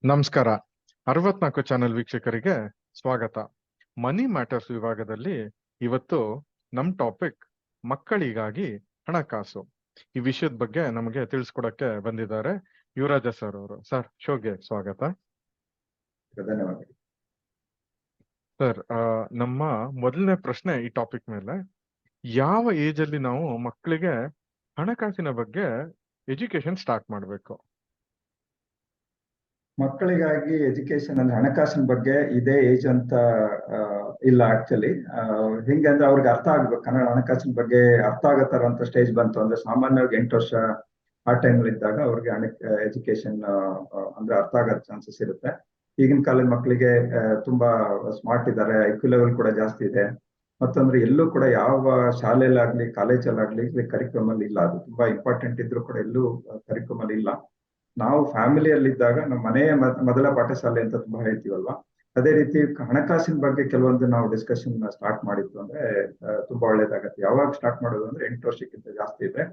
ನಮಸ್ಕಾರ. 64 ಚಾನೆಲ್ ವೀಕ್ಷಕರಿಗೆ ಸ್ವಾಗತ. ಮನಿ ಮ್ಯಾಟರ್ಸ್ ವಿಭಾಗದಲ್ಲಿ ಇವತ್ತು ನಮ್ ಟಾಪಿಕ್ ಮಕ್ಕಳಿಗಾಗಿ ಹಣಕಾಸು. ಈ ವಿಷಯದ ಬಗ್ಗೆ ನಮಗೆ ತಿಳಿಸ್ಕೊಡಕ್ಕೆ ಬಂದಿದ್ದಾರೆ ಯುವರಾಜ ಸರ್ ಅವರು. ಸರ್, ಶೋಗೆ ಸ್ವಾಗತ. ಧನ್ಯವಾದ ಸರ್. ನಮ್ಮ ಮೊದಲನೇ ಪ್ರಶ್ನೆ ಈ ಟಾಪಿಕ್ ಮೇಲೆ, ಯಾವ ಏಜ್ ಅಲ್ಲಿ ನಾವು ಮಕ್ಕಳಿಗೆ ಹಣಕಾಸಿನ ಬಗ್ಗೆ ಎಜುಕೇಶನ್ ಸ್ಟಾರ್ಟ್ ಮಾಡ್ಬೇಕು? ಮಕ್ಕಳಿಗಾಗಿ ಎಜುಕೇಶನ್ ಅಂದ್ರೆ ಹಣಕಾಸಿನ ಬಗ್ಗೆ ಇದೇ ಏಜ್ ಅಂತ ಇಲ್ಲ. ಆಕ್ಚುಲಿ ಹಿಂಗೆ ಅಂದ್ರೆ ಅವ್ರಿಗೆ ಅರ್ಥ ಆಗ್ಬೇಕು. ಕನ್ನಡ ಹಣಕಾಸಿನ ಬಗ್ಗೆ ಅರ್ಥ ಆಗತ್ತಾರ ಅಂತ ಸ್ಟೇಜ್ ಬಂತು ಅಂದ್ರೆ ಸಾಮಾನ್ಯವಾಗಿ 8 ವರ್ಷ ಆ ಟೈಮ್ ಇದ್ದಾಗ ಅವ್ರಿಗೆ ಎಜುಕೇಶನ್ ಅಂದ್ರೆ ಅರ್ಥ ಆಗೋ ಚಾನ್ಸಸ್ ಇರುತ್ತೆ. ಈಗಿನ ಕಾಲದ ಮಕ್ಕಳಿಗೆ ತುಂಬಾ ಸ್ಮಾರ್ಟ್ ಇದ್ದಾರೆ, ಐಕ್ಯೂ ಲೆವೆಲ್ ಕೂಡ ಜಾಸ್ತಿ ಇದೆ. ಮತ್ತಂದ್ರೆ ಎಲ್ಲೂ ಕೂಡ ಯಾವ ಶಾಲೆಯಲ್ಲಾಗ್ಲಿ ಕಾಲೇಜಲ್ಲಾಗ್ಲಿ ಕರಿಕ್ಯುಲಮ್ ಅಲ್ಲಿ ಇಲ್ಲ. ಅದು ತುಂಬಾ ಇಂಪಾರ್ಟೆಂಟ್ ಇದ್ರು ಕೂಡ ಎಲ್ಲೂ ಕರಿಕ್ಯುಲಮ್ ಅಲ್ಲಿ ಇಲ್ಲ. ನಾವು ಫ್ಯಾಮಿಲಿಯಲ್ಲಿದ್ದಾಗ ನಮ್ಮ ಮನೆಯ ಮೊದಲ ಪಾಠಶಾಲೆ ಅಂತ ತುಂಬಾ ಹೇಳ್ತೀವಲ್ವಾ, ಅದೇ ರೀತಿ ಹಣಕಾಸಿನ ಬಗ್ಗೆ ಕೆಲವೊಂದು ನಾವು ಡಿಸ್ಕಷನ್ ಸ್ಟಾರ್ಟ್ ಮಾಡಿತ್ತು ಅಂದ್ರೆ ತುಂಬಾ ಒಳ್ಳೇದಾಗತ್ತೆ. ಯಾವಾಗ ಸ್ಟಾರ್ಟ್ ಮಾಡೋದು ಅಂದ್ರೆ 8 ವರ್ಷಕ್ಕಿಂತ ಜಾಸ್ತಿ ಇದ್ರೆ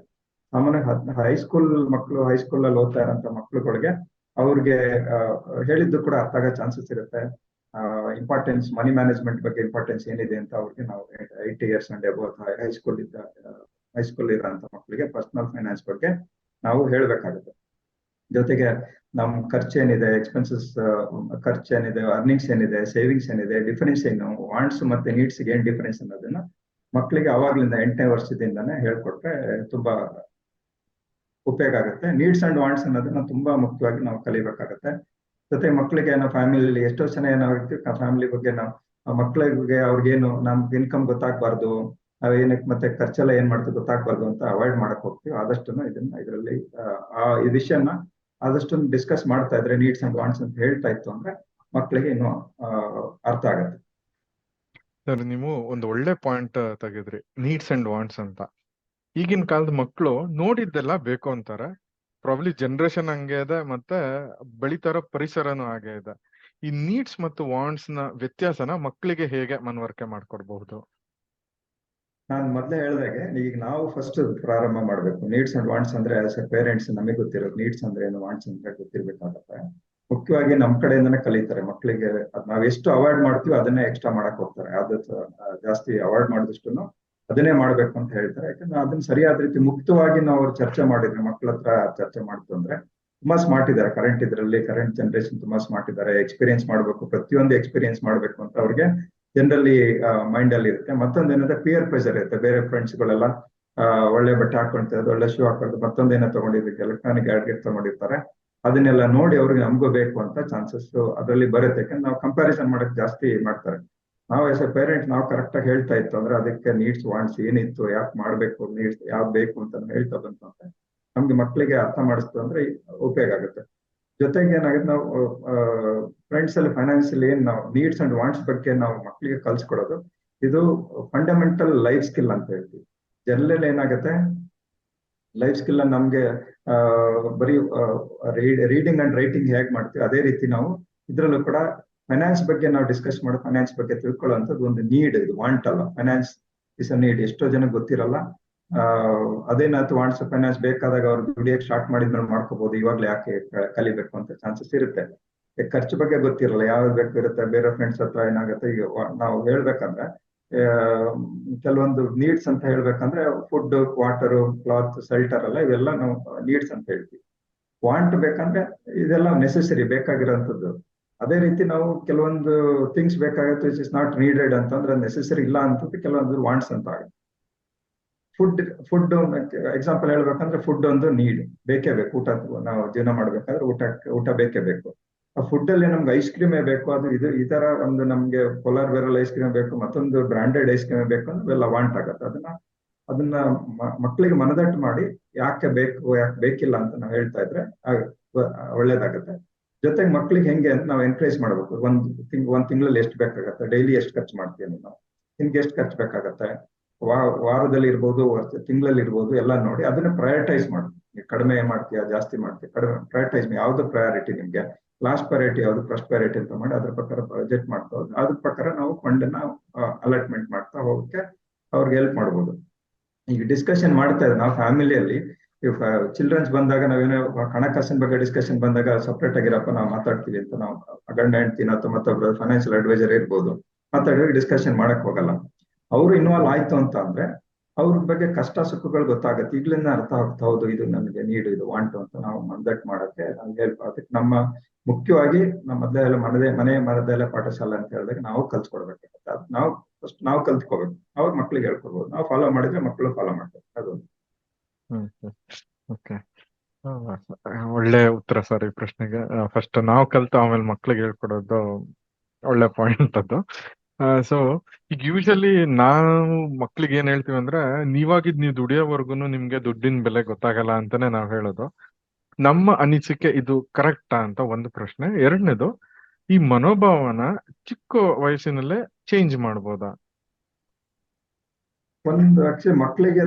ಸಾಮಾನ್ಯ ಹೈಸ್ಕೂಲ್ ಮಕ್ಕಳು, ಹೈಸ್ಕೂಲ್ ಅಲ್ಲಿ ಓದ್ತಾ ಇರೋಂಥ ಮಕ್ಕಳುಗಳಿಗೆ ಅವ್ರಿಗೆ ಹೇಳಿದ್ದು ಕೂಡ ಅರ್ಥ ಆಗೋ ಚಾನ್ಸಸ್ ಇರುತ್ತೆ. ಇಂಪಾರ್ಟೆನ್ಸ್ ಮನಿ ಮ್ಯಾನೇಜ್ಮೆಂಟ್ ಬಗ್ಗೆ ಇಂಪಾರ್ಟೆನ್ಸ್ ಏನಿದೆ ಅಂತ ಅವ್ರಿಗೆ ನಾವು 8 ಇಯರ್ಸ್ ಅಂಡ್ ಅಬೌವ್ ಹೈಸ್ಕೂಲ್ ಇರೋಂಥ ಮಕ್ಕಳಿಗೆ ಪರ್ಸನಲ್ ಫೈನಾನ್ಸ್ ಬಗ್ಗೆ ನಾವು ಹೇಳ್ಬೇಕಾಗುತ್ತೆ. ಜೊತೆಗೆ ನಮ್ ಖರ್ಚೇನಿದೆ, ಎಕ್ಸ್ಪೆನ್ಸಸ್ ಖರ್ಚೇನಿದೆ, ಅರ್ನಿಂಗ್ಸ್ ಏನಿದೆ, ಸೇವಿಂಗ್ಸ್ ಏನಿದೆ, ಡಿಫರೆನ್ಸ್ ಏನು, ವಾಂಟ್ಸ್ ಮತ್ತೆ ನೀಡ್ಸ್ ಏನ್ ಡಿಫರೆನ್ಸ್ ಅನ್ನೋದನ್ನ ಮಕ್ಕಳಿಗೆ ಅವಾಗ್ಲಿಂದ 8ನೇ ವರ್ಷದಿಂದಾನೇ ಹೇಳ್ಕೊಟ್ರೆ ತುಂಬಾ ಉಪಯೋಗ ಆಗುತ್ತೆ. ನೀಡ್ಸ್ ಅಂಡ್ ವಾಂಟ್ಸ್ ಅನ್ನೋದನ್ನ ತುಂಬಾ ಮುಖ್ಯವಾಗಿ ನಾವು ಕಲಿಬೇಕಾಗತ್ತೆ. ಜೊತೆ ಮಕ್ಕಳಿಗೆ ನಾವು ಫ್ಯಾಮಿಲಿ ಎಷ್ಟೋ ಜನ ಏನಾಗ್ತೀವಿ, ಫ್ಯಾಮಿಲಿ ಬಗ್ಗೆ ನಾವು ಮಕ್ಕಳಿಗೆ ಅವ್ರಿಗೇನು ನಮ್ಗೆ ಇನ್ಕಮ್ ಗೊತ್ತಾಗ್ಬಾರ್ದು, ಏನಕ್ಕೆ ಮತ್ತೆ ಖರ್ಚೆಲ್ಲ ಏನ್ ಮಾಡ್ತೀವಿ ಗೊತ್ತಾಗ್ಬಾರ್ದು ಅಂತ ಅವಾಯ್ಡ್ ಮಾಡಕ್ ಹೋಗ್ತೀವಿ. ಆದಷ್ಟು ಇದರಲ್ಲಿ ಈ ವಿಷಯನ ಆದಷ್ಟು ಡಿಸ್ಕಸ್ ಮಾಡ್ತಾ ಇದ್ರೆ, ನೀಡ್ಸ್ ಅಂಡ್ ವಾಂಟ್ಸ್ ಅಂತ ಹೇಳ್ತಾ ಇತ್ತು ಅಂದ್ರೆ ಮಕ್ಕಳಿಗೆ ಇನ್ನೂ ಅರ್ಥ ಆಗತ್ತೆ. ಸರ್, ನೀವು ಒಂದು ಒಳ್ಳೆ ಪಾಯಿಂಟ್ ತೆಗೆದ್ರಿ, ನೀಡ್ಸ್ ಅಂಡ್ ವಾಂಟ್ಸ್ ಅಂತ. ಈಗಿನ ಕಾಲದ ಮಕ್ಕಳು ನೋಡಿದ್ದೆಲ್ಲ ಬೇಕು ಅಂತಾರೆ. ಪ್ರಾಬ್ಲಿ ಜನರೇಷನ್ ಹಂಗೆ ಇದೆ, ಮತ್ತೆ ಬೆಳಿತಾರೋ ಪರಿಸರನೂ ಹಾಗೆ ಇದೆ. ಈ ನೀಡ್ಸ್ ಮತ್ತು ವಾಂಟ್ಸ್ ನ ವ್ಯತ್ಯಾಸನ ಮಕ್ಕಳಿಗೆ ಹೇಗೆ ಮನವರಿಕೆ ಮಾಡ್ಕೊಡ್ಬಹುದು? ನಾನು ಮೊದಲೇ ಹೇಳಿದಾಗೆ ಈಗ ನಾವು ಫಸ್ಟ್ ಪ್ರಾರಂಭ ಮಾಡ್ಬೇಕು. ನೀಡ್ಸ್ ಅಂಡ್ ವಾಂಟ್ಸ್ ಅಂದ್ರೆ ಆಸ್ ಎ ಪೇರೆಂಟ್ಸ್ ನಮಗೆ ಗೊತ್ತಿರೋದು ನೀಡ್ಸ್ ಅಂದ್ರೆ ಏನು, ವಾಂಟ್ಸ್ ಅಂದ್ರೆ ಗೊತ್ತಿರ್ಬೇಕಾಗತ್ತೆ. ಮುಖ್ಯವಾಗಿ ನಮ್ ಕಡೆಯಿಂದನೇ ಕಲಿತಾರೆ ಮಕ್ಕಳಿಗೆ. ನಾವ್ ಎಷ್ಟು ಅವಾಯ್ಡ್ ಮಾಡ್ತೀವಿ ಅದನ್ನೇ ಎಕ್ಸ್ಟ್ರಾ ಮಾಡಕ್ ಹೋಗ್ತಾರೆ. ಅದು ಜಾಸ್ತಿ ಅವಾಯ್ಡ್ ಮಾಡಿದಷ್ಟು ಅದನ್ನೇ ಮಾಡ್ಬೇಕು ಅಂತ ಹೇಳ್ತಾರೆ. ಯಾಕಂದ್ರೆ ಅದನ್ನ ಸರಿಯಾದ ರೀತಿ ಮುಕ್ತವಾಗಿ ನಾವು ಅವ್ರು ಚರ್ಚೆ ಮಾಡಿದ್ರೆ, ಮಕ್ಕಳ ಹತ್ರ ಚರ್ಚೆ ಮಾಡ್ತು ಅಂದ್ರೆ ತುಂಬಾ ಸ್ಮಾರ್ಟ್ ಇದ್ದಾರೆ. ಕರೆಂಟ್ ಜನರೇಷನ್ ತುಂಬಾ ಸ್ಮಾರ್ಟ್ ಇದ್ದಾರೆ. ಎಕ್ಸ್ಪೀರಿಯನ್ಸ್ ಮಾಡ್ಬೇಕು, ಪ್ರತಿಯೊಂದು ಎಕ್ಸ್ಪೀರಿಯನ್ಸ್ ಮಾಡ್ಬೇಕು ಅಂತ ಅವ್ರಿಗೆ ಜನರಲಿ ಮೈಂಡ್ ಅಲ್ಲಿ ಇರುತ್ತೆ. ಮತ್ತೊಂದು ಏನಂದ್ರೆ ಪಿಯರ್ ಪ್ರೆಷರ್ ಇರುತ್ತೆ. ಬೇರೆ ಫ್ರೆಂಡ್ಸ್ ಗಳೆಲ್ಲ ಒಳ್ಳೆ ಬಟ್ಟೆ ಹಾಕೊಂತಿರೋದು, ಒಳ್ಳೆ ಶೂ ಹಾಕೋದು, ಮತ್ತೊಂದೇನೋ ತಗೊಂಡಿದ್ದಕ್ಕೆ ಎಲೆಕ್ಟ್ರಾನಿಕ್ ಗ್ಯಾಡ್ಗೆಟ್ ತಗೊಂಡಿರ್ತಾರೆ. ಅದನ್ನೆಲ್ಲ ನೋಡಿ ಅವ್ರಿಗೆ ನಮಗೂ ಬೇಕು ಅಂತ ಚಾನ್ಸಸ್ ಅದರಲ್ಲಿ ಬರುತ್ತೆ. ಯಾಕಂದ್ರೆ ನಾವು ಕಂಪ್ಯಾರಿಸನ್ ಮಾಡಕ್ ಜಾಸ್ತಿ ಮಾಡ್ತಾರೆ. ನಾವು ಎಸ್ ಎ ಪೇರೆಂಟ್ ನಾವು ಕರೆಕ್ಟ್ ಆಗಿ ಹೇಳ್ತಾ ಇತ್ತು ಅಂದ್ರೆ ಅದಕ್ಕೆ ನೀಡ್ಸ್ ವಾಂಟ್ಸ್ ಏನಿತ್ತು, ಯಾಕೆ ಮಾಡ್ಬೇಕು, ನೀಡ್ಸ್ ಯಾವ್ದು ಬೇಕು ಅಂತ ಹೇಳ್ತಾ ಬಂತು ಅಂದ್ರೆ ನಮ್ಗೆ ಮಕ್ಕಳಿಗೆ ಅರ್ಥ ಮಾಡಿಸ್ತು ಅಂದ್ರೆ ಉಪಯೋಗ ಆಗುತ್ತೆ. ಜೊತೆಗೆ ಏನಾಗುತ್ತೆ, ನಾವು ಫ್ರೆಂಡ್ಸ್ ಅಲ್ಲಿ ಫೈನಾನ್ಸಿಯಲಿ ಏನ್ ನಾವು ನೀಡ್ಸ್ ಅಂಡ್ ವಾಂಟ್ಸ್ ಬಗ್ಗೆ ನಾವು ಮಕ್ಕಳಿಗೆ ಕಲ್ಸ್ಕೊಡೋದು, ಇದು ಫಂಡಮೆಂಟಲ್ ಲೈಫ್ ಸ್ಕಿಲ್ ಅಂತ ಹೇಳ್ತೀವಿ. ಜನರಲ್ ಏನಾಗುತ್ತೆ, ಲೈಫ್ ಸ್ಕಿಲ್ ನಮ್ಗೆ ಬರೀ ರೀಡಿಂಗ್ ಅಂಡ್ ರೈಟಿಂಗ್ ಹೇಗ್ ಮಾಡ್ತೀವಿ ಅದೇ ರೀತಿ ನಾವು ಇದ್ರಲ್ಲೂ ಕೂಡ ಫೈನಾನ್ಸ್ ಬಗ್ಗೆ ನಾವು ಡಿಸ್ಕಸ್ ಮಾಡೋ, ಫೈನಾನ್ಸ್ ಬಗ್ಗೆ ತಿಳ್ಕೊಳ್ಳೋಂಥದ್ದು ಒಂದು ನೀಡ್, ಇದು ವಾಂಟ್ ಅಲ್ಲ. Finance is a need. ಎಷ್ಟೋ ಜನಕ್ಕೆ ಗೊತ್ತಿರಲ್ಲ. ಅದೇನಾಯ್ತು, ವಾಂಟ್ಸ್ ಫೈನಾನ್ಸ್ ಬೇಕಾದಾಗ ಅವ್ರು ದುಡಿಯಕ್ಕೆ ಸ್ಟಾರ್ಟ್ ಮಾಡಿದ್ಮೇಲೆ ಮಾಡ್ಕೋಬಹುದು, ಇವಾಗ್ಲೇ ಯಾಕೆ ಕಲಿಬೇಕು ಅಂತ ಚಾನ್ಸಸ್ ಇರುತ್ತೆ. ಖರ್ಚು ಬಗ್ಗೆ ಗೊತ್ತಿರಲ್ಲ, ಯಾವ್ದು ಬೇಕು ಇರುತ್ತೆ. ಬೇರೆ ಫ್ರೆಂಡ್ಸ್ ಹತ್ರ ಏನಾಗುತ್ತೆ, ಈಗ ನಾವು ಹೇಳ್ಬೇಕಂದ್ರೆ ಕೆಲವೊಂದು ನೀಡ್ಸ್ ಅಂತ ಹೇಳ್ಬೇಕಂದ್ರೆ ಫುಡ್, ವಾಟರ್, ಕ್ಲಾತ್, ಶೆಲ್ಟರ್ ಎಲ್ಲ ಇವೆಲ್ಲ ನಾವು ನೀಡ್ಸ್ ಅಂತ ಹೇಳ್ತೀವಿ. ವಾಂಟ್ ಬೇಕಂದ್ರೆ ಇದೆಲ್ಲ ನೆಸೆಸರಿ, ಬೇಕಾಗಿರೋಂಥದ್ದು. ಅದೇ ರೀತಿ ನಾವು ಕೆಲವೊಂದು ಥಿಂಗ್ಸ್ ಬೇಕಾಗುತ್ತೆ ವಿಚ್ ಇಸ್ ನಾಟ್ ನೀಡೆಡ್ ಅಂತಂದ್ರೆ ನೆಸೆಸರಿ ಇಲ್ಲ ಅಂತದ್ದು ಕೆಲವೊಂದು ವಾಂಟ್ಸ್ ಅಂತ ಆಗುತ್ತೆ. ಫುಡ್ ಎಕ್ಸಾಂಪಲ್ ಹೇಳ್ಬೇಕಂದ್ರೆ ಫುಡ್ ಒಂದು ನೀಡ್, ಬೇಕೇ ಬೇಕು. ಊಟ ನಾವು ಜೀವನ ಮಾಡ್ಬೇಕಾದ್ರೆ ಊಟ ಬೇಕೇ ಬೇಕು. ಆ ಫುಡ್ ಅಲ್ಲಿ ನಮ್ಗೆ ಐಸ್ ಕ್ರೀಮೇ ಬೇಕು, ಅದು ಇದು ಈ ತರ ಒಂದು ನಮ್ಗೆ ಪೋಲಾರ್ ಬೇರಲ್ ಐಸ್ ಕ್ರೀಮ್ ಬೇಕು, ಮತ್ತೊಂದು ಬ್ರಾಂಡೆಡ್ ಐಸ್ ಕ್ರೀಮ್ ಬೇಕು ಅಂದ್ರೆ ಇವೆಲ್ಲ ವಾಂಟ್ ಆಗತ್ತೆ. ಅದನ್ನ ಮಕ್ಕಳಿಗೆ ಮನದಟ್ಟು ಮಾಡಿ ಯಾಕೆ ಬೇಕು, ಯಾಕೆ ಬೇಕಿಲ್ಲ ಅಂತ ನಾವು ಹೇಳ್ತಾ ಇದ್ರೆ ಒಳ್ಳೇದಾಗತ್ತೆ. ಜೊತೆಗೆ ಮಕ್ಳಿಗೆ ಹೆಂಗೆ ಅಂತ ನಾವು ಎನ್ಕರೇಜ್ ಮಾಡ್ಬೇಕು. ಒಂದ್ ತಿಂಗಳಲ್ಲಿ ಎಷ್ಟು ಬೇಕಾಗತ್ತೆ, ಡೈಲಿ ಎಷ್ಟು ಖರ್ಚು ಮಾಡ್ತೀಯ ನೀನು, ನಿನ್ಗೆ ಎಷ್ಟು ಖರ್ಚು ಬೇಕಾಗತ್ತೆ, ವಾರದಲ್ಲಿ ಇರ್ಬೋದು, ತಿಂಗಳಲ್ಲಿ ಇರ್ಬೋದು, ಎಲ್ಲ ನೋಡಿ ಅದನ್ನ ಪ್ರಯಾರಿಟೈಸ್ ಮಾಡಿ. ಕಡಿಮೆ ಮಾಡ್ತೀಯಾ, ಜಾಸ್ತಿ ಮಾಡ್ತೀಯ, ಕಡಿಮೆ ಪ್ರಯಾರಿಟೈಸ್, ಯಾವ್ದು ಪ್ರಯಾರಿಟಿ ನಿಮ್ಗೆ, ಲಾಸ್ಟ್ ಪ್ರಯಾರಿಟಿ ಯಾವ್ದು, ಫಸ್ಟ್ ಪ್ರಯಾರಿಟಿ ಅಂತ ಮಾಡಿ ಅದ್ರ ಪ್ರಕಾರ ಬಜೆಟ್ ಮಾಡ್ತಾ ಹೋದ್ರೆ ಅದ್ರ ಪ್ರಕಾರ ನಾವು ಫಂಡನ್ನ ಅಲಾಟ್ಮೆಂಟ್ ಮಾಡ್ತಾ ಹೋಗಕ್ಕೆ ಅವ್ರಿಗೆ ಹೆಲ್ಪ್ ಮಾಡ್ಬೋದು. ಈಗ ಡಿಸ್ಕಷನ್ ಮಾಡ್ತಾ ಇದ್ರೆ ನಾವು ಫ್ಯಾಮಿಲಿಯಲ್ಲಿ ಇಫ್ ಚಿಲ್ಡ್ರನ್ಸ್ ಬಂದಾಗ ನಾವೇನೋ ಹಣಕಾಸಿನ ಬಗ್ಗೆ ಡಿಸ್ಕಷನ್ ಬಂದಾಗ ಸಪ್ರೇಟ್ ಆಗಿರಪ್ಪ ನಾವು ಮಾತಾಡ್ತೀವಿ ಅಂತ ನಾವು ಗಂಡ ಹೆಂಡ್ತಿನ ಅಥವಾ ಮತ್ತೊಬ್ರು ಫೈನಾನ್ಷಿಯಲ್ ಅಡ್ವೈಸರ್ ಇರ್ಬೋದು ಮಾತಾಡಿ ಡಿಸ್ಕಷನ್ ಮಾಡಕ್ ಹೋಗಲ್ಲ. ಅವರು ಇನ್ವಾಲ್ವ್ ಆಯ್ತು ಅಂತ ಅಂದ್ರೆ ಅವ್ರ ಬಗ್ಗೆ ಕಷ್ಟ ಸುಖಗಳು ಗೊತ್ತಾಗತ್ತೆ. ಈಗ್ಲಿಂದ ಅರ್ಥ ಆಗ್ತಾ ಹೌದು ಇದು ನನಗೆ ನೀಡು ಇದು ವಾಂಟು ಅಂತ ನಾವು ಮಂದಟ್ ಮಾಡಕ್ಕೆ ಹೆಲ್ಪ್ ಅದಕ್ಕೆ ನಮ್ಮ ಮುಖ್ಯವಾಗಿ ನಮ್ಮ ಮೊದಲೆಲ್ಲ ಮನೆ ಮರದೆಲ್ಲ ಪಾಠಶಾಲೆ ಅಂತ ಹೇಳಿದಾಗ ನಾವು ಕಲ್ತ್ಕೊಡ್ಬೇಕಾಗತ್ತೆ. ಅದು ನಾವು ಫಸ್ಟ್ ನಾವು ಕಲ್ತ್ಕೋಬೇಕು, ಅವ್ರ ಮಕ್ಳಿಗೆ ಹೇಳ್ಕೊಡ್ಬೋದು. ನಾವು ಫಾಲೋ ಮಾಡಿದ್ರೆ ಮಕ್ಕಳು ಫಾಲೋ ಮಾಡ್ತಾರೆ. ಅದು ಓಕೆ, ಒಳ್ಳೆ ಉತ್ತರ ಸರ್ ಈ ಪ್ರಶ್ನೆಗೆ. ಫಸ್ಟ್ ನಾವು ಕಲ್ತು ಆಮೇಲೆ ಮಕ್ಳಿಗೆ ಹೇಳ್ಕೊಡೋದು ಒಳ್ಳೆ ಪಾಯಿಂಟ್ ಅದು. ಸೊ ಈಗ ಯೂಶಲಿ ನಾವು ಮಕ್ಳಿಗೆ ಏನ್ ಹೇಳ್ತೀವಿ ಅಂದ್ರೆ, ನೀವಾಗಿದ್ ನೀವು ದುಡಿಯೋವರ್ಗುನು ನಿಮ್ಗೆ ದುಡ್ಡಿನ ಬೆಲೆ ಗೊತ್ತಾಗಲ್ಲ ಅಂತಾನೆ ನಾವ್ ಹೇಳೋದು. ನಮ್ಮ ಅನಿಸಿಕೆ ಇದು ಕರೆಕ್ಟಾ ಅಂತ ಒಂದು ಪ್ರಶ್ನೆ. ಎರಡನೇದು, ಈ ಮನೋಭಾವನ ಚಿಕ್ಕ ವಯಸ್ಸಿನಲ್ಲೇ ಚೇಂಜ್ ಮಾಡ್ಬೋದಾ? ಒಂದು ಆಕ್ಚುಲಿ ಮಕ್ಕಳಿಗೆ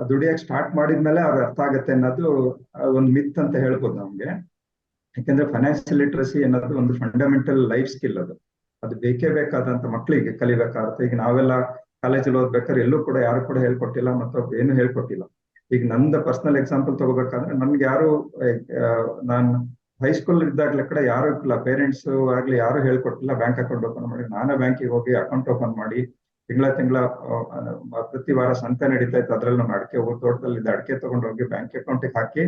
ದುಡಿಯಕ್ ಸ್ಟಾರ್ಟ್ ಮಾಡಿದ್ಮೇಲೆ ಅವ್ರಿಗೆ ಅರ್ಥ ಆಗತ್ತೆ ಅನ್ನೋದು ಒಂದು ಮಿತ್ ಅಂತ ಹೇಳ್ಬೋದು ನಮ್ಗೆ. ಯಾಕಂದ್ರೆ ಫೈನಾನ್ಷಿಯಲ್ ಲಿಟ್ರಸಿ ಅನ್ನೋದು ಒಂದು ಫಂಡಮೆಂಟಲ್ ಲೈಫ್ ಸ್ಕಿಲ್. ಅದು ಬೇಕೇ ಬೇಕಾದಂತ ಮಕ್ಕಳಿಗೆ ಕಲಿಬೇಕಾಗುತ್ತೆ. ಈಗ ನಾವೆಲ್ಲ ಕಾಲೇಜಲ್ಲಿ ಓದ್ಬೇಕಾದ್ರೆ ಎಲ್ಲೂ ಕೂಡ ಯಾರು ಕೂಡ ಹೇಳ್ಕೊಟ್ಟಿಲ್ಲ ಮತ್ತು ಏನು ಹೇಳ್ಕೊಟ್ಟಿಲ್ಲ. ಈಗ ನಂದು ಪರ್ಸನಲ್ ಎಕ್ಸಾಂಪಲ್ ತಗೋಬೇಕಾದ್ರೆ ನನ್ಗೆ ಯಾರು ನಾನು ಹೈಸ್ಕೂಲ್ ಇದ್ದಾಗ್ಲೇ ಕಡೆ ಯಾರು ಇಲ್ಲ, ಪೇರೆಂಟ್ಸ್ ಆಗ್ಲಿ ಯಾರು ಹೇಳ್ಕೊಟ್ಟಿಲ್ಲ. ಬ್ಯಾಂಕ್ ಅಕೌಂಟ್ ಓಪನ್ ಮಾಡಿ ನಾನೇ ಬ್ಯಾಂಕಿಗೆ ಹೋಗಿ ಅಕೌಂಟ್ ಓಪನ್ ಮಾಡಿ ತಿಂಗಳ ಪ್ರತಿ ವಾರ ಸಂತೆ ನಡೀತಾ ಇತ್ತು. ಅದ್ರಲ್ಲಿ ನಾನು ಅಡಿಕೆ ತೋಟದಲ್ಲಿ ಅಡಿಕೆ ತಗೊಂಡು ಹೋಗಿ ಬ್ಯಾಂಕ್ ಅಕೌಂಟಿಗೆ ಹಾಕಿ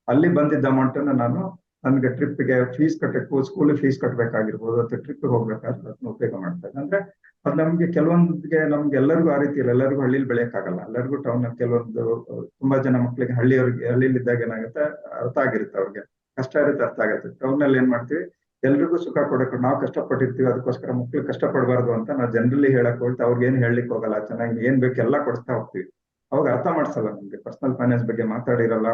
ಅಲ್ಲಿ ಬಂದಿದ್ದ ಅಮೌಂಟ್ ನಾನು ನನ್ಗೆ ಟ್ರಿಪ್ಗೆ ಫೀಸ್ ಕಟ್ಟಬೇಕು, ಸ್ಕೂಲ್ ಫೀಸ್ ಕಟ್ಟಬೇಕಾಗಿರ್ಬೋದು ಅಥವಾ ಟ್ರಿಪ್ ಹೋಗ್ಬೇಕಾದ್ರೆ ಅದನ್ನ ಉಪಯೋಗ ಮಾಡ್ತಾ ಇದ್ದೆ. ಅಂದ್ರೆ ಅದು ನಮ್ಗೆ ಕೆಲವೊಂದಿಗೆ ನಮ್ಗೆ ಎಲ್ಲರಿಗೂ ಆ ರೀತಿ ಇಲ್ಲ. ಎಲ್ಲರಿಗೂ ಹಳ್ಳಿಲಿ ಬೆಳೆಯಕ್ಕಾಗಲ್ಲ, ಎಲ್ಲರಿಗೂ ಟೌನ್ ಕೆಲವೊಂದು ತುಂಬಾ ಜನ ಮಕ್ಳಿಗೆ ಹಳ್ಳಿಲಿ ಇದ್ದಾಗ ಏನಾಗುತ್ತೆ ಅರ್ಥ ಆಗಿರುತ್ತೆ, ಅವ್ರಿಗೆ ಕಷ್ಟ ಇರುತ್ತೆ, ಅರ್ಥ ಆಗುತ್ತೆ. ಟೌನ್ ನಲ್ಲಿ ಏನ್ ಮಾಡ್ತೀವಿ, ಎಲ್ರಿಗೂ ಸುಖ ಕೊಡಕ್ಕೆ ನಾವು ಕಷ್ಟಪಟ್ಟಿರ್ತೀವಿ, ಅದಕ್ಕೋಸ್ಕರ ಮಕ್ಳು ಕಷ್ಟಪಡಬಾರ್ದು ಅಂತ ನಾವು ಜನರಲಿ ಹೇಳಕ್ ಹೋಗ್ತಾ ಅವ್ರಿಗೆ ಏನ್ ಹೇಳಲಿಕ್ಕೆ ಹೋಗಲ್ಲ. ಚೆನ್ನಾಗಿ ಏನ್ ಬೇಕು ಎಲ್ಲ ಕೊಡಿಸ್ತಾ ಹೋಗ್ತೀವಿ. ಅವಾಗ ಅರ್ಥ ಮಾಡ್ಸಲ್ಲ, ನಮ್ಗೆ ಪರ್ಸನಲ್ ಫೈನಾನ್ಸ್ ಬಗ್ಗೆ ಮಾತಾಡಿರಲ್ಲ,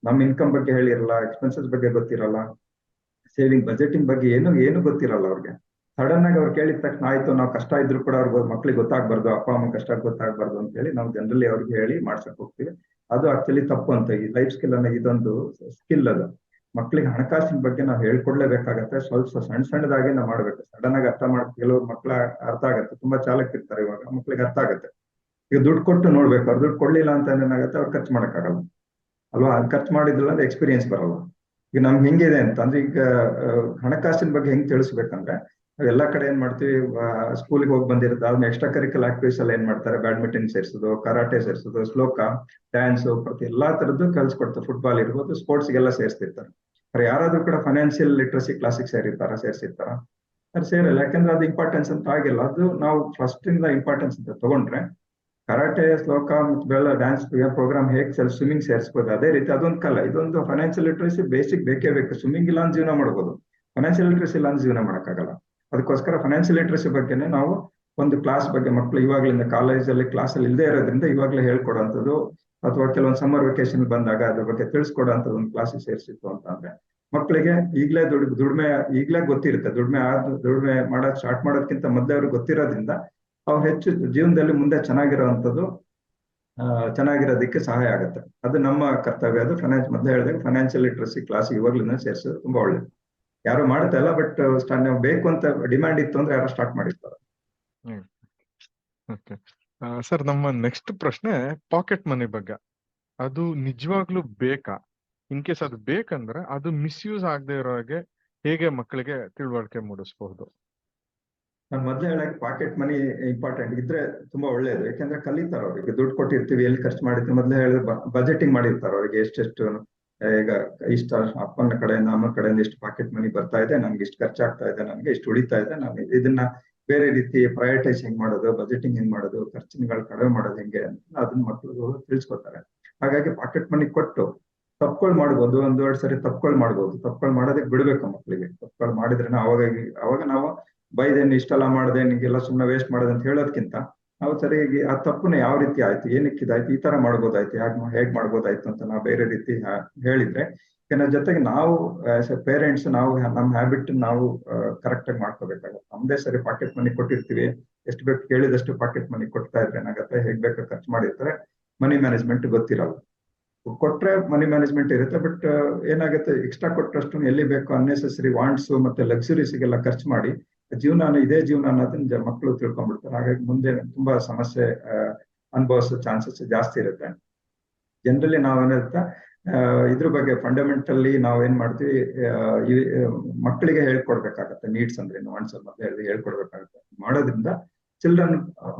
ನಮ್ಮ ಇನ್ಕಮ್ ಬಗ್ಗೆ ಹೇಳಿರಲ್ಲ, ಎಕ್ಸ್ಪೆನ್ಸಸ್ ಬಗ್ಗೆ ಗೊತ್ತಿರಲ್ಲ, ಸೇವಿಂಗ್ ಬಜೆಟಿಂಗ್ ಬಗ್ಗೆ ಏನು ಗೊತ್ತಿರಲ್ಲ ಅವ್ರಿಗೆ. ಸಡನ್ ಆಗಿ ಅವ್ರು ಕೇಳಿದ ತಕ್ಷಣ ಆಯ್ತು ನಾವು ಕಷ್ಟ ಇದ್ರು ಕೂಡ ಅವ್ರಿಗೆ ಮಕ್ಳಿಗೆ ಗೊತ್ತಾಗ್ಬಾರ್ದು, ಅಪ್ಪ ಅಮ್ಮ ಕಷ್ಟ ಗೊತ್ತಾಗ್ಬಾರ್ದು ಅಂತ ಹೇಳಿ ನಾವು ಜನರಲಿ ಅವ್ರಿಗೆ ಹೇಳಿ ಮಾಡ್ಸಕ್ ಹೋಗ್ತೀವಿ. ಅದು ಆಕ್ಚುಲಿ ತಪ್ಪು ಅಂತ. ಈ ಲೈಫ್ ಸ್ಕಿಲ್ ಅನ್ನೋ ಇದೊಂದು ಸ್ಕಿಲ್ ಅದು. ಮಕ್ಳಿಗೆ ಹಣಕಾಸಿನ ಬಗ್ಗೆ ನಾವು ಹೇಳ್ಕೊಡ್ಲೇಬೇಕಾಗತ್ತೆ. ಸ್ವಲ್ಪ ಸಣ್ಣದಾಗಿ ನಾವು ಮಾಡ್ಬೇಕು. ಸಡನ್ ಆಗಿ ಅರ್ಥ ಕೆಲವರು ಮಕ್ಳ ಅರ್ಥ ಆಗತ್ತೆ, ತುಂಬಾ ಚಾಲಕರಿರ್ತಾರೆ ಇವಾಗ, ಮಕ್ಳಿಗೆ ಅರ್ಥ ಆಗತ್ತೆ. ಈಗ ದುಡ್ಡು ಕೊಟ್ಟು ನೋಡ್ಬೇಕು, ಅವ್ರು ದುಡ್ಡು ಕೊಡ್ಲಿಲ್ಲ ಅಂತ ಏನಾಗುತ್ತೆ, ಅವ್ರು ಖರ್ಚು ಮಾಡಕ್ಕಾಗಲ್ಲ ಅಲ್ವಾ. ಅದು ಖರ್ಚು ಮಾಡಿದ್ರಲ್ಲ ಅಂದ್ರೆ ಎಕ್ಸ್ಪೀರಿಯನ್ಸ್ ಬರಲ್ಲ. ಈಗ ನಮ್ಗೆ ಹೆಂಗಿದೆ ಅಂತ ಅಂದ್ರೆ, ಈಗ ಹಣಕಾಸಿನ ಬಗ್ಗೆ ಹೆಂಗ್ ತಿಳಿಸ್ಬೇಕಂದ್ರೆ, ಎಲ್ಲಾ ಕಡೆ ಏನ್ ಮಾಡ್ತೀವಿ, ಸ್ಕೂಲ್ಗೆ ಹೋಗಿ ಬಂದಿರುತ್ತೆ, ಆದ್ಮೇಲೆ ಎಕ್ಸ್ಟ್ರಾ ಕರಿಕಲ್ ಆಕ್ಟಿವಿಟೀಸ್ ಎಲ್ಲ ಏನ್ ಮಾಡ್ತಾರೆ, ಬ್ಯಾಡ್ಮಿಂಟನ್ ಸೇರಿಸೋದು, ಕರಾಟೆ ಸೇರಿಸೋದು, ಶ್ಲೋಕ, ಡ್ಯಾನ್ಸ್, ಪ್ರತಿ ಎಲ್ಲಾ ತರದ್ದು ಕಲ್ಸ್ಕೊಡ್ತಾರೆ. ಫುಟ್ಬಾಲ್ ಇರ್ಬೋದು, ಸ್ಪೋರ್ಟ್ಸ್ಗೆಲ್ಲ ಸೇರಿಸ್ತಿರ್ತಾರೆ. ಯಾರಾದ್ರೂ ಕೂಡ ಫೈನಾನ್ಷಿಯಲ್ ಲಿಟ್ರಸಿ ಕ್ಲಾಸಿಗೆ ಸೇರಿರ್ತಾರ? ಅದು ಸೇರಲ್ಲ. ಯಾಕಂದ್ರೆ ಅದು ಇಂಪಾರ್ಟೆನ್ಸ್ ಅಂತ ಆಗಿಲ್ಲ. ಅದು ನಾವು ಫಸ್ಟ್ ಇಂದ ಇಂಪಾರ್ಟೆನ್ಸ್ ಅಂತ ತಗೊಂಡ್ರೆ ಕರಾಟೆ, ಶ್ಲೋಕ ಮತ್ತು ಡ್ಯಾನ್ಸ್ ಪ್ರೋಗ್ರಾಮ್ ಹೇಗೆ ಸ್ವಿಮ್ಮಿಂಗ್ ಸೇರಿಸಬಹುದು, ಅದೇ ರೀತಿ ಅದೊಂದು ಕಲೆ. ಇದೊಂದು ಫೈನಾನ್ಷಿಯಲ್ ಲಿಟ್ರಸಿ ಬೇಸಿಕ್ ಬೇಕೇ ಬೇಕು. ಸ್ವಿಮ್ಮಿಂಗ್ ಇಲ್ಲ ಅಂತ ಜೀವನ ಮಾಡ್ಬೋದು, ಫೈನಾನ್ಷಿಯಲ್ ಲಿಟ್ರಸಿ ಇಲ್ಲ ಅಂತ ಜೀವನ ಮಾಡೋಕ್ಕಾಗಲ್ಲ. ಅದಕ್ಕೋಸ್ಕರ ಫೈನಾನ್ಷಿಯಲ್ ಲಿಟ್ರಸಿ ಬಗ್ಗೆನೇ ನಾವು ಒಂದು ಕ್ಲಾಸ್ ಬಗ್ಗೆ ಮಕ್ಕಳು ಇವಾಗಲಿಂದ ಕಾಲೇಜಲ್ಲಿ ಕ್ಲಾಸಲ್ಲಿ ಇಲ್ಲದೆ ಇರೋದ್ರಿಂದ ಇವಾಗಲೇ ಹೇಳ್ಕೊಡೋಂಥದ್ದು, ಅಥವಾ ಕೆಲವೊಂದು ಸಮ್ಮರ್ ವೆಕೇಶನ್ ಬಂದಾಗ ಅದ್ರ ಬಗ್ಗೆ ತಿಳಿಸ್ಕೊಡೋಂಥದ್ದು ಒಂದು ಕ್ಲಾಸಿಗೆ ಸೇರಿಸಿತ್ತು ಅಂತ ಅಂದ್ರೆ ಮಕ್ಕಳಿಗೆ ಈಗಲೇ ದುಡಿಮೆ ಈಗಲೇ ಗೊತ್ತಿರುತ್ತೆ. ದುಡಿಮೆ ಮಾಡೋದು ಸ್ಟಾರ್ಟ್ ಮಾಡೋದಕ್ಕಿಂತ ಮೊದಲೇ ಅವ್ರಿಗೆ ಗೊತ್ತಿರೋದ್ರಿಂದ ಅವ್ರು ಹೆಚ್ಚು ಜೀವನದಲ್ಲಿ ಮುಂದೆ ಚೆನ್ನಾಗಿರೋದಕ್ಕೆ ಸಹಾಯ ಆಗುತ್ತೆ. ಅದು ನಮ್ಮ ಕರ್ತವ್ಯ. ಅದು ಮೊದಲೇ ಹೇಳಿದಾಗ ಫೈನಾನ್ಷಿಯಲ್ ಲಿಟ್ರಸಿ ಕ್ಲಾಸ್ ಇವಾಗ್ಲಿಂದ ಸೇರಿಸೋದು ತುಂಬಾ ಒಳ್ಳೇದು. ಯಾರು ಮಾಡ್ತಾ ಇಲ್ಲ, ಬಟ್ ನಾವು ಬೇಕು ಅಂತ ಡಿಮ್ಯಾಂಡ್ ಇತ್ತು ಅಂದ್ರೆ ಯಾರು ಸ್ಟಾರ್ಟ್ ಮಾಡಿರ್ತಾರೆ. ಸರ್, ನಮ್ಮ ನೆಕ್ಸ್ಟ್ ಪ್ರಶ್ನೆ ಪಾಕೆಟ್ ಮನಿ ಬಗ್ಗೆ. ಅದು ನಿಜವಾಗ್ಲೂ ಬೇಕಾ? ಇನ್ ಕೇಸ್ ಅದು ಬೇಕಂದ್ರೆ ಅದು ಮಿಸ್ಯೂಸ್ ಆಗದೆ ಇರೋ ಹಾಗೆ ಹೇಗೆ ಮಕ್ಕಳಿಗೆ ತಿಳುವಳಿಕೆ ಮೂಡಿಸಬಹುದು? ನಾನು ಮೊದಲೇ ಹೇಳಕ್ ಪಾಕೆಟ್ ಮನಿ ಇಂಪಾರ್ಟೆಂಟ್ ಇದ್ರೆ ತುಂಬಾ ಒಳ್ಳೇದು. ಯಾಕಂದ್ರೆ ಕಲಿತಾರ ಅವ್ರಿಗೆ, ದುಡ್ಡು ಕೊಟ್ಟಿರ್ತೀವಿ, ಎಲ್ಲಿ ಖರ್ಚು ಮಾಡಿರ್ತೀವಿ, ಮೊದಲೇ ಹೇಳಿದ್ರೆ ಬಜೆಟಿಂಗ್ ಮಾಡಿರ್ತಾರೆ ಅವ್ರಿಗೆ. ಎಷ್ಟೆಷ್ಟು ಈಗ ಇಷ್ಟ ಅಪ್ಪನ ಕಡೆಯಿಂದ ಅಮ್ಮನ ಕಡೆಯಿಂದ ಇಷ್ಟು ಪಾಕೆಟ್ ಮನಿ ಬರ್ತಾ ಇದೆ, ನನ್ಗೆ ಇಷ್ಟು ಖರ್ಚಾಗ್ತಾ ಇದೆ, ನನ್ಗೆ ಇಷ್ಟು ಉಳಿತಾ ಇದೆ, ನಾನು ಇದನ್ನ ಬೇರೆ ರೀತಿ ಪ್ರಯಾರಿಟೈಸ್ ಹೆಂಗ್ ಮಾಡೋದು, ಬಜೆಟಿಂಗ್ ಹೆಂಗ್ ಮಾಡೋದು, ಖರ್ಚಿನಗಳು ಕಡಿಮೆ ಮಾಡೋದು ಹೆಂಗೆ ಅಂತ ಅದನ್ನ ಮಕ್ಕಳು ತಿಳಿಸ್ಕೊತಾರೆ. ಹಾಗಾಗಿ ಪಾಕೆಟ್ ಮನಿ ಕೊಟ್ಟು ತಪ್ಪುಗಳು ಮಾಡ್ಬೋದು, ಒಂದೆರಡು ಸರಿ ತಪ್ಪುಗಳು ಮಾಡ್ಬೋದು. ತಪ್ಪುಗಳು ಮಾಡೋದಕ್ಕೆ ಬಿಡ್ಬೇಕು ಮಕ್ಕಳಿಗೆ. ತಪ್ಪುಗಳು ಮಾಡಿದ್ರೆ ಅವಾಗ ನಾವು ಬೈದೇನು ಇಷ್ಟೆಲ್ಲ ಮಾಡಿದೆ, ನಿಂಗೆಲ್ಲ ಸುಮ್ಮನೆ ವೇಸ್ಟ್ ಮಾಡೋದು ಅಂತ ಹೇಳೋದಕ್ಕಿಂತ ನಾವು ಸರಿಯಾಗಿ ಆ ತಪ್ಪನ್ನ ಯಾವ ರೀತಿ ಆಯ್ತು, ಏನಕ್ಕೆ ಇದಾಯ್ತು, ಈ ತರ ಮಾಡ್ಬೋದಾಯ್ತು, ಹೇಗ್ ಮಾಡ್ಬೋದಾಯ್ತು ಅಂತ ನಾವು ಬೇರೆ ರೀತಿ ಹೇಳಿದ್ರೆ, ಜೊತೆಗೆ ನಾವು ಆಸ್ ಎ ಪೇರೆಂಟ್ಸ್ ನಾವು ನಮ್ಮ ಹ್ಯಾಬಿಟ್ ನಾವು ಕರೆಕ್ಟ್ ಆಗಿ ಮಾಡ್ಕೋಬೇಕಾಗುತ್ತೆ. ನಮ್ದೇ ಸರಿ ಪಾಕೆಟ್ ಮನಿ ಕೊಟ್ಟಿರ್ತೀವಿ, ಎಷ್ಟು ಬೇಕು ಕೇಳಿದಷ್ಟು ಪಾಕೆಟ್ ಮನಿ ಕೊಡ್ತಾ ಇದ್ರೆ ಏನಾಗುತ್ತೆ, ಹೇಗ್ ಬೇಕು ಖರ್ಚು ಮಾಡಿರ್ತಾರೆ, ಮನಿ ಮ್ಯಾನೇಜ್ಮೆಂಟ್ ಗೊತ್ತಿರಲ್ಲ. ಕೊಟ್ರೆ ಮನಿ ಮ್ಯಾನೇಜ್ಮೆಂಟ್ ಇರುತ್ತೆ, ಬಟ್ ಏನಾಗುತ್ತೆ, ಎಕ್ಸ್ಟ್ರಾ ಕೊಟ್ಟರಷ್ಟು ಎಲ್ಲಿ ಬೇಕು ಅನ್ನೆಸೆಸರಿ ವಾಂಟ್ಸ್ ಮತ್ತೆ ಲಕ್ಸುರೀಸ್ಗೆಲ್ಲ ಖರ್ಚು ಮಾಡಿ ಇದೇ ಜೀವನ ಅನ್ನೋದನ್ನ ಮಕ್ಕಳು ತಿಳ್ಕೊಂಡ್ಬಿಡ್ತಾರೆ. ಹಾಗಾಗಿ ಮುಂದೆ ತುಂಬಾ ಸಮಸ್ಯೆ ಅನುಭವಿಸೋ ಚಾನ್ಸಸ್ ಜಾಸ್ತಿ ಇರುತ್ತೆ. ಜನರಲಿ ನಾವೇನಂತ ಇದ್ರ ಬಗ್ಗೆ ಫಂಡಮೆಂಟಲಿ ನಾವೇನ್ ಮಾಡ್ತೀವಿ, ಈ ಮಕ್ಕಳಿಗೆ ಹೇಳ್ಕೊಡ್ಬೇಕಾಗತ್ತೆ ನೀಡ್ಸ್ ಅಂದ್ರೆ ವಾಂಟ್ಸ್ ಮತ್ತೆ ಹೇಳ್ಕೊಡ್ಬೇಕಾಗತ್ತೆ. ಮಾಡೋದ್ರಿಂದ ಚಿಲ್ಡ್ರನ್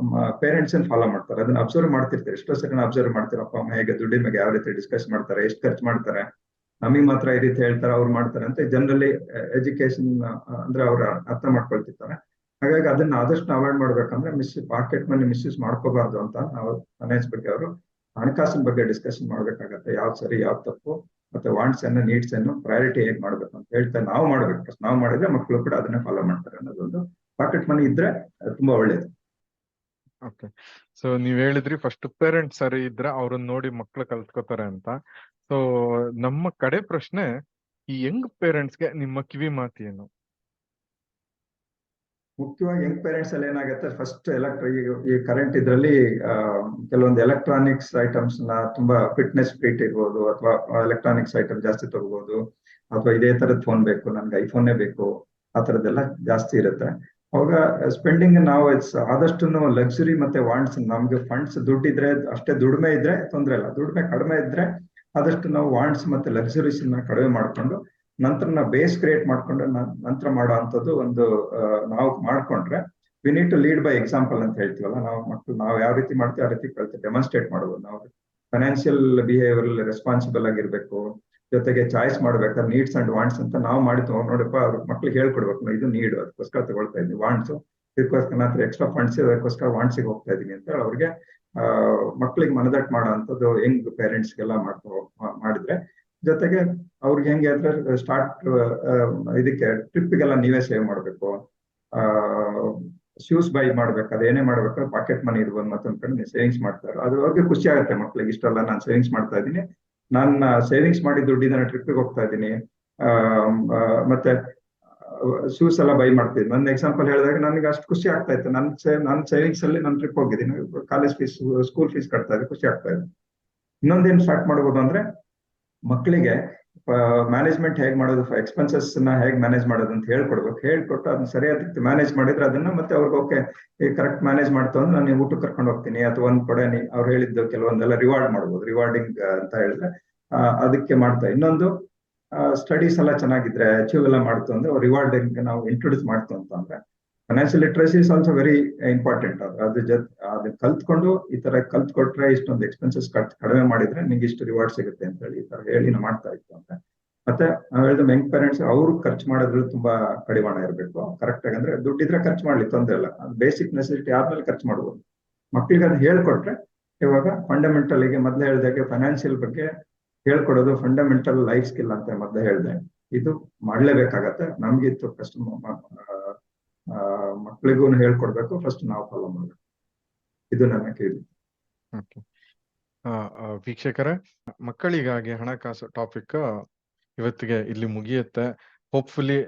ಪೇರೆಂಟ್ಸ್ ಫಾಲೋ ಮಾಡ್ತಾರೆ, ಅದನ್ನ ಅಬ್ಸರ್ವ್ ಮಾಡ್ತಿರ್ತಾರೆ. ಎಷ್ಟೋ ಸೆಕೆಂಡ್ ಅಬ್ಸರ್ವ್ ಮಾಡ್ತಾರೆ, ಅಪ್ಪ ಅಮ್ಮ ಹೇಗೆ ದುಡ್ಡಿನ ಬಗ್ಗೆ ಯಾವ ರೀತಿ ಡಿಸ್ಕಸ್ ಮಾಡ್ತಾರೆ, ಎಷ್ಟು ಖರ್ಚು ಮಾಡ್ತಾರೆ, ನಮಗೆ ಮಾತ್ರ ಈ ರೀತಿ ಹೇಳ್ತಾರೆ, ಅವ್ರು ಮಾಡ್ತಾರೆ ಅಂತ ಜನರಲಿ ಎಜುಕೇಶನ್ ಅಂದ್ರೆ ಅವ್ರು ಅರ್ಥ ಮಾಡ್ಕೊಳ್ತಿರ್ತಾರೆ. ಹಾಗಾಗಿ ಅದನ್ನ ಆದಷ್ಟು ಅವಾಯ್ಡ್ ಮಾಡ್ಬೇಕಂದ್ರೆ ಪಾಕೆಟ್ ಮನಿ ಮಿಸ್ಯೂಸ್ ಮಾಡ್ಕೋಬಾರ್ದು ಅಂತ ನಾವು ಫೈನಾನ್ಸ್ ಬಗ್ಗೆ ಅವರು ಹಣಕಾಸಿನ ಬಗ್ಗೆ ಡಿಸ್ಕಷನ್ ಮಾಡ್ಬೇಕಾಗತ್ತೆ. ಯಾವ್ದು ಸರಿ ಯಾವ್ದು ತಪ್ಪು, ಮತ್ತೆ ವಾಂಟ್ಸ್ ಅನ್ನು ನೀಡ್ಸ್ ಅನ್ನು ಪ್ರಯಾರಿಟಿ ಹೇಗೆ ಮಾಡ್ಬೇಕು ಅಂತ ಹೇಳ್ತಾ ನಾವು ಮಾಡ್ಬೇಕು. ಫಸ್ಟ್ ನಾವು ಮಾಡಿದ್ರೆ ಮಕ್ಕಳು ಕೂಡ ಅದನ್ನ ಫಾಲೋ ಮಾಡ್ತಾರೆ ಅನ್ನೋದೊಂದು. ಪಾಕೆಟ್ ಮನಿ ಇದ್ರೆ ತುಂಬಾ ಒಳ್ಳೇದು. ಓಕೆ, ಸೊ ನೀವ್ ಹೇಳಿದ್ರಿ ಫಸ್ಟ್ ಪೇರೆಂಟ್ಸ್ ಸರಿ ಇದ್ರೆ ಅವ್ರನ್ನ ನೋಡಿ ಮಕ್ಳು ಕಲ್ತ್ಕೋತಾರೆ ಅಂತ. ಸೊ ನಮ್ಮ ಕಡೆ ಪ್ರಶ್ನೆ, ಈ ಯಂಗ್ ಪೇರೆಂಟ್ಸ್ಗೆ ನಿಮ್ಮ ಕಿವಿ ಮಾತು ಏನು? ಮುಖ್ಯವಾಗಿ ಯಂಗ್ ಪೇರೆಂಟ್ಸ್ ಅಲ್ಲಿ ಏನಾಗುತ್ತೆ, ಫಸ್ಟ್ ಈ ಕರೆಂಟ್ ಇದ್ರಲ್ಲಿ ಕೆಲವೊಂದು ಎಲೆಕ್ಟ್ರಾನಿಕ್ಸ್ ಐಟಮ್ಸ್ ನ ತುಂಬಾ ಫಿಟ್ನೆಸ್ ಫೀಟ್ ಇರ್ಬೋದು, ಅಥವಾ ಎಲೆಕ್ಟ್ರಾನಿಕ್ಸ್ ಐಟಮ್ ಜಾಸ್ತಿ ತಗೋಬಹುದು, ಅಥವಾ ಇದೇ ತರದ್ ಫೋನ್ ಬೇಕು ನನ್ಗೆ ಐಫೋನ್ನೇ ಬೇಕು, ಆ ತರದ್ದೆಲ್ಲ ಜಾಸ್ತಿ ಇರುತ್ತೆ. ಅವಾಗ ಸ್ಪೆಂಡಿಂಗ್ ನಾವು ಆದಷ್ಟು ಲಕ್ಸುರಿ ಮತ್ತೆ ವಾಂಟ್ಸ್, ನಮ್ಗೆ ಫಂಡ್ಸ್ ದುಡ್ಡಿದ್ರೆ ಅಷ್ಟೇ, ದುಡಿಮೆ ಇದ್ರೆ ತೊಂದ್ರೆ ಇಲ್ಲ, ದುಡಿಮೆ ಕಡಿಮೆ ಇದ್ರೆ ಆದಷ್ಟು ನಾವು ವಾಂಟ್ಸ್ ಮತ್ತೆ ಲಕ್ಸುರೀಸ್ ಕಡಿಮೆ ಮಾಡ್ಕೊಂಡು ನಂತರ ನಾವು ಬೇಸ್ ಕ್ರಿಯೇಟ್ ಮಾಡ್ಕೊಂಡು ನಂತರ ಮಾಡೋ ಅಂಥದ್ದು ಒಂದು ನಾವು ಮಾಡ್ಕೊಂಡ್ರೆ, we need to lead by example ಅಂತ ಹೇಳ್ತೀವಲ್ಲ, ನಾವು ಮಕ್ಕಳು ನಾವು ಯಾವ ರೀತಿ ಮಾಡ್ತೀವಿ ಆ ರೀತಿ ಕಲ್ತು ಡೆಮಾನ್ಸ್ಟ್ರೇಟ್ ಮಾಡ್ಬೋದು. ನಾವು ಫೈನಾನ್ಷಿಯಲ್ ಬಿಹೇವಿಯರ್ ರೆಸ್ಪಾನ್ಸಿಬಲ್ ಆಗಿರ್ಬೇಕು, ಜೊತೆಗೆ ಚಾಯ್ಸ್ ಮಾಡ್ಬೇಕಾದ್ರೆ ನೀಡ್ಸ್ ಅಂಡ್ ವಾಂಟ್ಸ್ ಅಂತ ನಾವು ಮಾಡಿ ನೋಡಪ್ಪ ಅವ್ರ ಮಕ್ಳಿಗೆ ಹೇಳ್ಕೊಡ್ಬೇಕು, ಇದು ನೀಡ್ ಅದಕ್ಕೋಸ್ಕರ ತಗೊಳ್ತಾ ಇದ್ದೀನಿ, ವಾಂಟ್ಸ್ ಇದಕ್ಕೋಸ್ಕರ ನಂತರ ಎಕ್ಸ್ಟ್ರಾ ಫಂಡ್ಸ್ ಅದಕ್ಕೋಸ್ಕರ ವಾಂಟ್ಸಿಗೆ ಹೋಗ್ತಾ ಇದೀನಿ ಅಂತ ಹೇಳಿ ಅವ್ರಿಗೆ ಮಕ್ಳಿಗೆ ಮನದಟ್ಟು ಮಾಡೋ ಅಂಥದ್ದು ಯಂಗ್ ಪೇರೆಂಟ್ಸ್ಗೆಲ್ಲ ಮಾಡಿದ್ರೆ, ಜೊತೆಗೆ ಅವ್ರಿಗೆ ಹೆಂಗೆ ಅಂದ್ರೆ ಸ್ಟಾರ್ಟ್ ಇದಕ್ಕೆ ಟ್ರಿಪ್ಗೆಲ್ಲ ನೀವೇ ಸೇವ್ ಮಾಡ್ಬೇಕು, ಶೂಸ್ ಬೈ ಮಾಡ್ಬೇಕು, ಅದೇನೇ ಮಾಡ್ಬೇಕು ಪಾಕೆಟ್ ಮನಿ ಇರ್ಬೋದು, ಮತ್ತೊಂದ್ ಕಡೆ ಸೇವಿಂಗ್ಸ್ ಮಾಡ್ತಾರೆ. ಅದು ಅವ್ರಿಗೆ ಖುಷಿ ಆಗುತ್ತೆ ಮಕ್ಳಿಗೆ, ಇಷ್ಟೆಲ್ಲ ನಾನು ಸೇವಿಂಗ್ಸ್ ಮಾಡ್ತಾ ಇದ್ದೀನಿ, ನನ್ನ ಸೇವಿಂಗ್ಸ್ ಮಾಡಿ ದುಡ್ಡಿನ ಟ್ರಿಪ್ಗೆ ಹೋಗ್ತಾ ಇದ್ದೀನಿ, ಮತ್ತೆ ಶೂಸ್ ಎಲ್ಲ ಬೈ ಮಾಡ್ತಿದ್ದೀನಿ. ನನ್ನ ಎಕ್ಸಾಂಪಲ್ ಹೇಳಿದಾಗ ನನಗೆ ಅಷ್ಟು ಖುಷಿ ಆಗ್ತಾ ಇತ್ತು, ನನ್ನ ಸೇವಿಂಗ್ಸ್ ಅಲ್ಲಿ ನಾನು ಟ್ರಿಪ್ ಹೋಗಿದ್ದೀನಿ, ಕಾಲೇಜ್ ಫೀಸ್ ಸ್ಕೂಲ್ ಫೀಸ್ ಕಟ್ತಾ ಇದ್ದೆ, ಖುಷಿ ಆಗ್ತಾ ಇದೆ. ಇನ್ನೊಂದೇನು ಸ್ಟಾರ್ಟ್ ಮಾಡ್ಬೋದು ಅಂದ್ರೆ ಮಕ್ಕಳಿಗೆ ಮ್ಯಾನೇಜ್ಮೆಂಟ್ ಹೇಗೆ ಮಾಡೋದು, ಎಕ್ಸ್ಪೆನ್ಸಸ್ ನ ಹೇಗೆ ಮ್ಯಾನೇಜ್ ಮಾಡೋದು ಅಂತ ಹೇಳ್ಕೊಡ್ಬೇಕು. ಹೇಳ್ಕೊಟ್ಟು ಅದನ್ನ ಸರಿಯಾದ ಮ್ಯಾನೇಜ್ ಮಾಡಿದ್ರೆ ಅದನ್ನ ಮತ್ತೆ ಅವ್ರಿಗೆ ಓಕೆ ಕರೆಕ್ಟ್ ಮ್ಯಾನೇಜ್ ಮಾಡ್ತಾ ಅಂದ್ರೆ ನಾನು ಊಟಕ್ಕೆ ಕರ್ಕೊಂಡು ಹೋಗ್ತೀನಿ, ಅಥವಾ ಒಂದ್ ಕಡೆ ಅವ್ರು ಹೇಳಿದ್ದು ಕೆಲವೊಂದೆಲ್ಲ ರಿವಾರ್ಡ್ ಮಾಡ್ಬೋದು, ರಿವಾರ್ಡಿಂಗ್ ಅಂತ ಹೇಳಿದ್ರೆ ಅದಕ್ಕೆ ಮಾಡ್ತಾ. ಇನ್ನೊಂದು ಸ್ಟಡೀಸ್ ಎಲ್ಲ ಚೆನ್ನಾಗಿದ್ರೆ ಅಚೀವ್ ಎಲ್ಲ ಮಾಡ್ತು ಅಂದ್ರೆ ರಿವಾರ್ಡಿಂಗ್ ನಾವು ಇಂಟ್ರೊಡ್ಯೂಸ್ ಮಾಡ್ತು ಅಂತಂದ್ರೆ financial literacy is also very important. ಅದನ್ನ ಕಲ್ತ್ಕೊಂಡು ಈ ತರ ಕಲ್ತ್ಕೊಟ್ರೆ ಇಷ್ಟೊಂದು ಎಕ್ಸ್ಪೆನ್ಸಸ್ ಕಡಿಮೆ ಮಾಡಿದ್ರೆ ನಿಂಗೆ ಇಷ್ಟು ರಿವಾರ್ಡ್ ಸಿಗುತ್ತೆ ಅಂತ ಹೇಳಿ ಈ ತರ ಹೇಳಿ ಮಾಡ್ತಾ ಇತ್ತು ಅಂತ. ಮತ್ತೆ ನಾವ್ ಹೇಳಿದ ಯಂಗ್ ಪೇರೆಂಟ್ಸ್ ಅವ್ರು ಖರ್ಚು ಮಾಡೋದ್ರಲ್ಲಿ ತುಂಬಾ ಕಡಿವಾಣ ಇರಬೇಕು. ಕರೆಕ್ಟ್ ಆಗಿ ಅಂದ್ರೆ ದುಡ್ಡಿದ್ರೆ ಖರ್ಚು ಮಾಡ್ಲಿ ತೊಂದ್ರೆ ಇಲ್ಲ, ಬೇಸಿಕ್ ನೆಸೆಸಿಟಿ ಆದ್ಮೇಲೆ ಖರ್ಚು ಮಾಡ್ಬೋದು. ಮಕ್ಳಿಗೆ ಅದನ್ನ ಹೇಳ್ಕೊಟ್ರೆ, ಇವಾಗ ಫಂಡಮೆಂಟಲ್ ಗೆ ಮೊದ್ಲು ಹೇಳ್ದಾಗೆ ಫೈನಾನ್ಷಿಯಲ್ ಬಗ್ಗೆ ಹೇಳ್ಕೊಡೋದು ಫಂಡಮೆಂಟಲ್ ಲೈಫ್ ಸ್ಕಿಲ್ ಅಂತ ಮೊದ್ಲು ಹೇಳ್ದೆ, ಇದು ಮಾಡ್ಲೇಬೇಕಾಗತ್ತೆ. ನಮ್ಗಿತ್ತು ಫಸ್ಟ್ ಮಕ್ಳಿಗೂ ಹೇಳ್ಕೊಡ್ಬೇಕು, ಫಸ್ಟ್ ನಾವು ಫಾಲೋ ಮಾಡ್ಬೇಕು. ಇದು ನನ್ನ ಕೇಳಿ. ವೀಕ್ಷಕರೇ, ಮಕ್ಕಳಿಗಾಗಿ ಹಣಕಾಸು ಟಾಪಿಕ್ ಇವತ್ತಿಗೆ ಇಲ್ಲಿ ಮುಗಿಯುತ್ತೆ. ಹೋಪ್ಫುಲಿ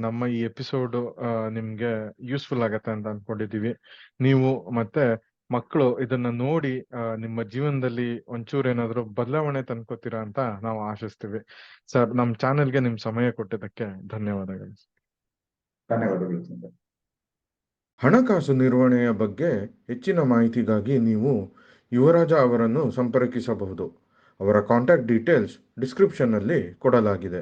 ನಮ್ಮ ಈ ಎಪಿಸೋಡ್ ನಿಮ್ಗೆ ಯೂಸ್ಫುಲ್ ಆಗತ್ತೆ ಅಂತ ಅನ್ಕೊಂಡಿದೀವಿ. ನೀವು ಮತ್ತೆ ಮಕ್ಕಳು ಇದನ್ನ ನೋಡಿ ನಿಮ್ಮ ಜೀವನದಲ್ಲಿ ಒಂಚೂರು ಏನಾದ್ರು ಬದಲಾವಣೆ ತಂದ್ಕೋತೀರಾ ಅಂತ ನಾವು ಆಶಿಸ್ತೀವಿ. ಸರ್, ನಮ್ಮ ಚಾನೆಲ್ಗೆ ನಿಮ್ ಸಮಯ ಕೊಟ್ಟಿದ್ದಕ್ಕೆ ಧನ್ಯವಾದಗಳು. ಧನ್ಯವಾದಗಳು. ಹಣಕಾಸು ನಿರ್ವಹಣೆಯ ಬಗ್ಗೆ ಹೆಚ್ಚಿನ ಮಾಹಿತಿಗಾಗಿ ನೀವು ಯುವರಾಜ ಅವರನ್ನು ಸಂಪರ್ಕಿಸಬಹುದು. ಅವರ ಕಾಂಟ್ಯಾಕ್ಟ್ ಡೀಟೇಲ್ಸ್ ಡಿಸ್ಕ್ರಿಪ್ಷನ್ನಲ್ಲಿ ಕೊಡಲಾಗಿದೆ.